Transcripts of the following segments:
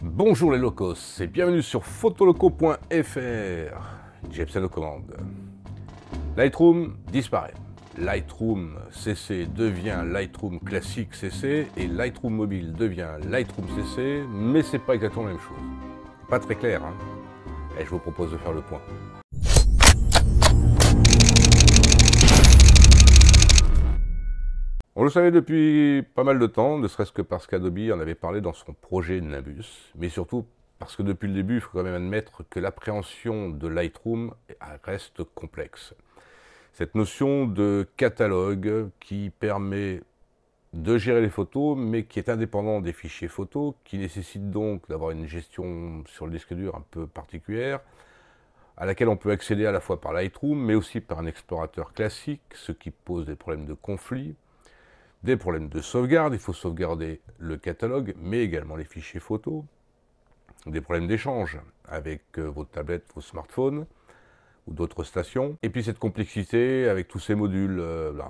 Bonjour les locos et bienvenue sur photoloco.fr. Jepsen aux commandes. Lightroom disparaît. Lightroom CC devient Lightroom classique CC et Lightroom mobile devient Lightroom CC, mais c'est pas exactement la même chose. Pas très clair, hein? Et je vous propose de faire le point. On le savait depuis pas mal de temps, ne serait-ce que parce qu'Adobe en avait parlé dans son projet Nimbus, mais surtout parce que depuis le début, il faut quand même admettre que l'appréhension de Lightroom reste complexe. Cette notion de catalogue qui permet de gérer les photos, mais qui est indépendant des fichiers photos, qui nécessite donc d'avoir une gestion sur le disque dur un peu particulière, à laquelle on peut accéder à la fois par Lightroom, mais aussi par un explorateur classique, ce qui pose des problèmes de conflit, des problèmes de sauvegarde, il faut sauvegarder le catalogue, mais également les fichiers photos, des problèmes d'échange avec vos tablettes, vos smartphones, ou d'autres stations. Et puis cette complexité avec tous ces modules,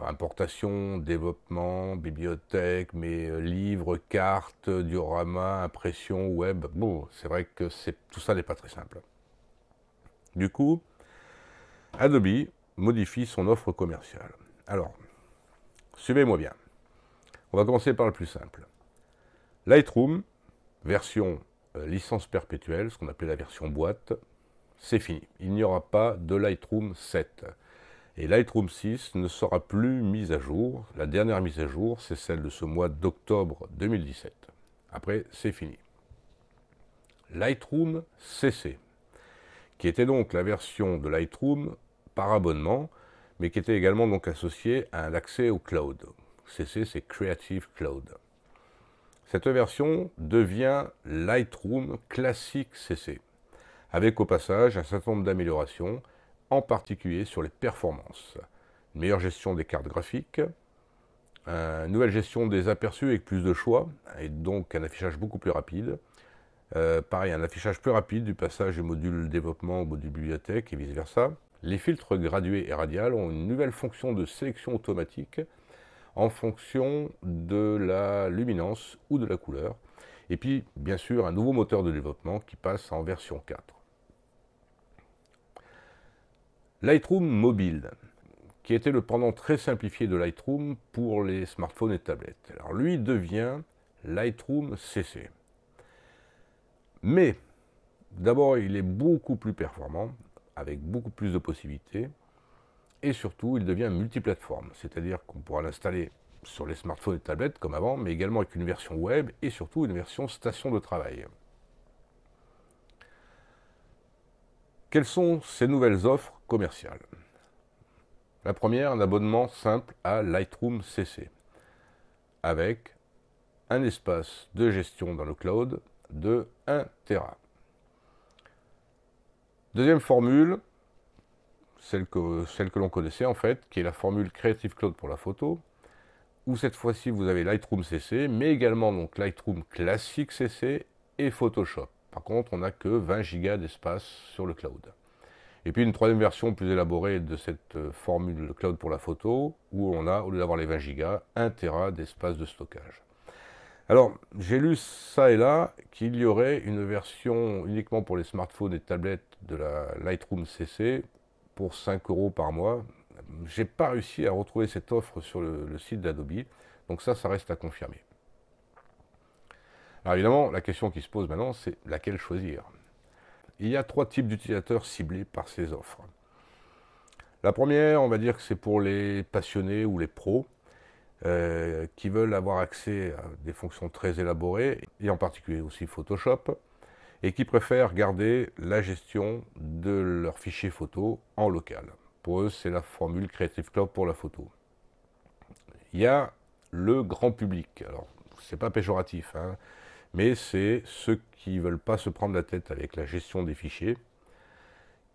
importation, développement, bibliothèque, mais livres, cartes, diorama, impression, web, bon, c'est vrai que tout ça n'est pas très simple. Du coup, Adobe modifie son offre commerciale. Alors, suivez-moi bien. On va commencer par le plus simple. Lightroom, version licence perpétuelle, ce qu'on appelait la version boîte, c'est fini. Il n'y aura pas de Lightroom 7. Et Lightroom 6 ne sera plus mise à jour. La dernière mise à jour, c'est celle de ce mois d'octobre 2017. Après, c'est fini. Lightroom CC, qui était donc la version de Lightroom par abonnement, mais qui était également donc associée à un accès au cloud. CC, c'est Creative Cloud. Cette version devient Lightroom Classic CC, avec au passage un certain nombre d'améliorations, en particulier sur les performances. Une meilleure gestion des cartes graphiques, une nouvelle gestion des aperçus avec plus de choix, et donc un affichage beaucoup plus rapide. Pareil, un affichage plus rapide du passage du module développement au module bibliothèque et vice-versa. Les filtres gradués et radial ont une nouvelle fonction de sélection automatique en fonction de la luminance ou de la couleur. Et puis, bien sûr, un nouveau moteur de développement qui passe en version 4. Lightroom mobile, qui était le pendant très simplifié de Lightroom pour les smartphones et tablettes. Alors lui devient Lightroom CC. Mais, d'abord, il est beaucoup plus performant, avec beaucoup plus de possibilités, et surtout, il devient multiplateforme, c'est-à-dire qu'on pourra l'installer sur les smartphones et tablettes comme avant, mais également avec une version web et surtout une version station de travail. Quelles sont ces nouvelles offres commerciales? La première, un abonnement simple à Lightroom CC, avec un espace de gestion dans le cloud de 1 Tera. Deuxième formule, celle que l'on connaissait en fait, qui est la formule Creative Cloud pour la photo, où cette fois-ci vous avez Lightroom CC, mais également donc Lightroom Classic CC et Photoshop. Par contre, on n'a que 20 Go d'espace sur le cloud. Et puis une troisième version plus élaborée de cette formule cloud pour la photo, où on a, au lieu d'avoir les 20 Go, 1 Tera d'espace de stockage. Alors, j'ai lu ça et là qu'il y aurait une version uniquement pour les smartphones et tablettes de la Lightroom CC pour 5 € par mois. J'ai pas réussi à retrouver cette offre sur le site d'Adobe, donc ça reste à confirmer. Alors évidemment, la question qui se pose maintenant, c'est laquelle choisir? Il y a 3 types d'utilisateurs ciblés par ces offres. La première, on va dire que c'est pour les passionnés ou les pros, qui veulent avoir accès à des fonctions très élaborées, et en particulier aussi Photoshop, et qui préfèrent garder la gestion de leurs fichiers photos en local. Pour eux, c'est la formule Creative Cloud pour la photo. Il y a le grand public. Alors, c'est pas péjoratif, hein, mais c'est ceux qui ne veulent pas se prendre la tête avec la gestion des fichiers,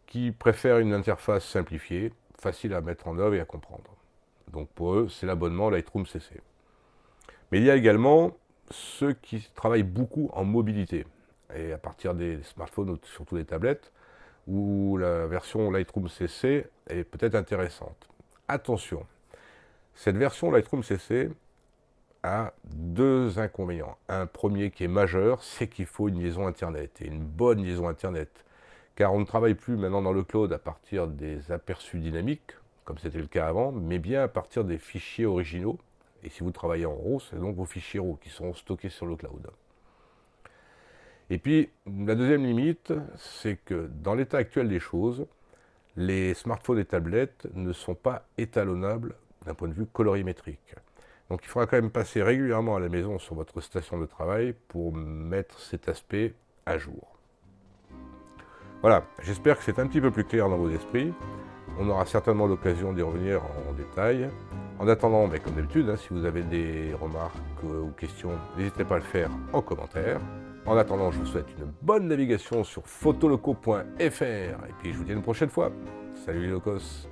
qui préfèrent une interface simplifiée, facile à mettre en œuvre et à comprendre. Donc pour eux, c'est l'abonnement Lightroom CC. Mais il y a également ceux qui travaillent beaucoup en mobilité, et à partir des smartphones, surtout des tablettes, où la version Lightroom CC est peut-être intéressante. Attention, cette version Lightroom CC a deux inconvénients. Un premier qui est majeur, c'est qu'il faut une liaison Internet, et une bonne liaison Internet. Car on ne travaille plus maintenant dans le cloud à partir des aperçus dynamiques, comme c'était le cas avant, mais bien à partir des fichiers originaux. Et si vous travaillez en RAW, c'est donc vos fichiers RAW qui seront stockés sur le cloud. Et puis, la deuxième limite, c'est que dans l'état actuel des choses, les smartphones et tablettes ne sont pas étalonnables d'un point de vue colorimétrique. Donc il faudra quand même passer régulièrement à la maison sur votre station de travail pour mettre cet aspect à jour. Voilà, j'espère que c'est un petit peu plus clair dans vos esprits. On aura certainement l'occasion d'y revenir en détail. En attendant, comme d'habitude, si vous avez des remarques ou questions, n'hésitez pas à le faire en commentaire. En attendant, je vous souhaite une bonne navigation sur photoloco.fr et puis je vous dis à une prochaine fois. Salut les locos.